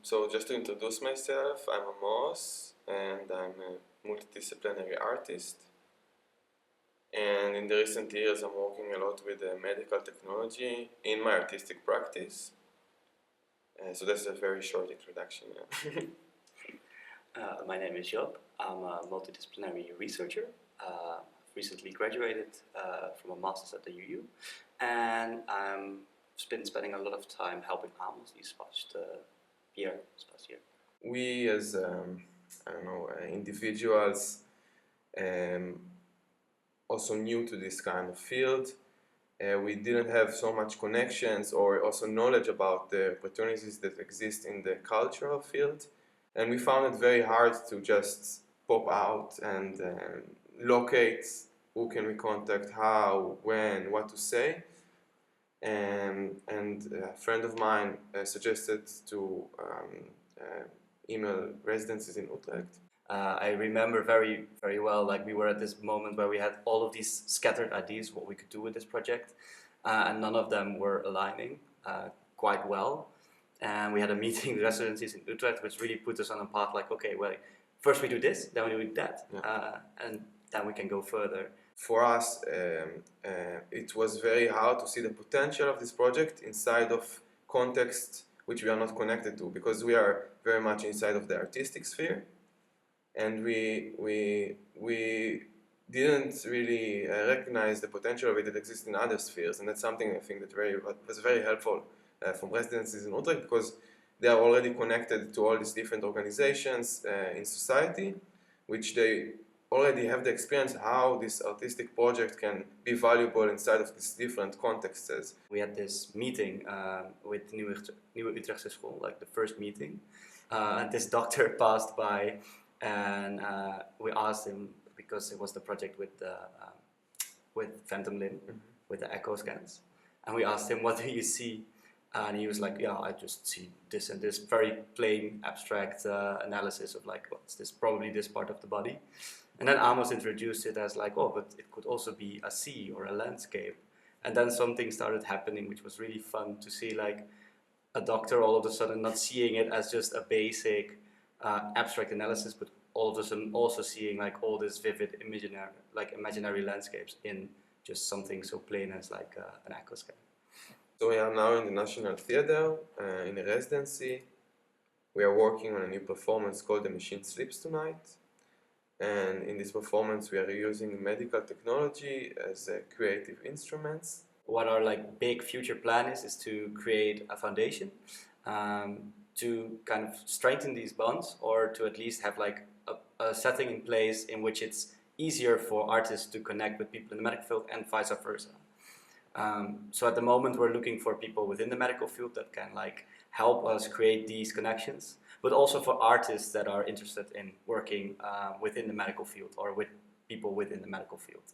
So just to introduce myself, I'm Amos and I'm a multidisciplinary artist. And in the recent years I'm working a lot with medical technology in my artistic practice. So that's a very short introduction. My name is Job. I'm a multidisciplinary researcher. I've recently graduated from a master's at the UU, and I've been spending a lot of time helping Amos this past year. We as individuals, also new to this kind of field, we didn't have so much connections or also knowledge about the opportunities that exist in the cultural field, and we found it very hard to just pop out and locate who can we contact, how, when, what to say. And a friend of mine suggested to email Residenties in Utrecht. I remember very, very well, like we were at this moment where we had all of these scattered ideas what we could do with this project, and none of them were aligning quite well. And we had a meeting with Residenties in Utrecht, which really put us on a path like, okay, well, first we do this, then we do that, and then we can go further. For us, it was very hard to see the potential of this project inside of context which we are not connected to, because we are very much inside of the artistic sphere, and we didn't really recognize the potential of it that exists in other spheres, and that's something I think that was very helpful from Residencies in Utrecht, because they are already connected to all these different organizations in society, which they already have the experience how this artistic project can be valuable inside of these different contexts. We had this meeting with Nieuwe Utrechtse School, like the first meeting, and this doctor passed by, and we asked him, because it was the project with Phantom Limb, with the echo scans, and we asked him, what do you see? And he was like, yeah, I just see this and this, very plain, abstract analysis of like, what's this, probably this part of the body. And then Amos introduced it as like, oh, but it could also be a sea or a landscape. And then something started happening, which was really fun to see, like a doctor all of a sudden not seeing it as just a basic abstract analysis, but all of a sudden also seeing like all this vivid imaginary landscapes in just something so plain as like an echo scan. So we are now in the National Theatre, in a residency. We are working on a new performance called The Machine Sleeps Tonight. And in this performance we are using medical technology as creative instruments. What our like big future plan is to create a foundation to kind of strengthen these bonds, or to at least have like a setting in place in which it's easier for artists to connect with people in the medical field and vice versa. So at the moment we're looking for people within the medical field that can like help us create these connections, but also for artists that are interested in working within the medical field or with people within the medical field.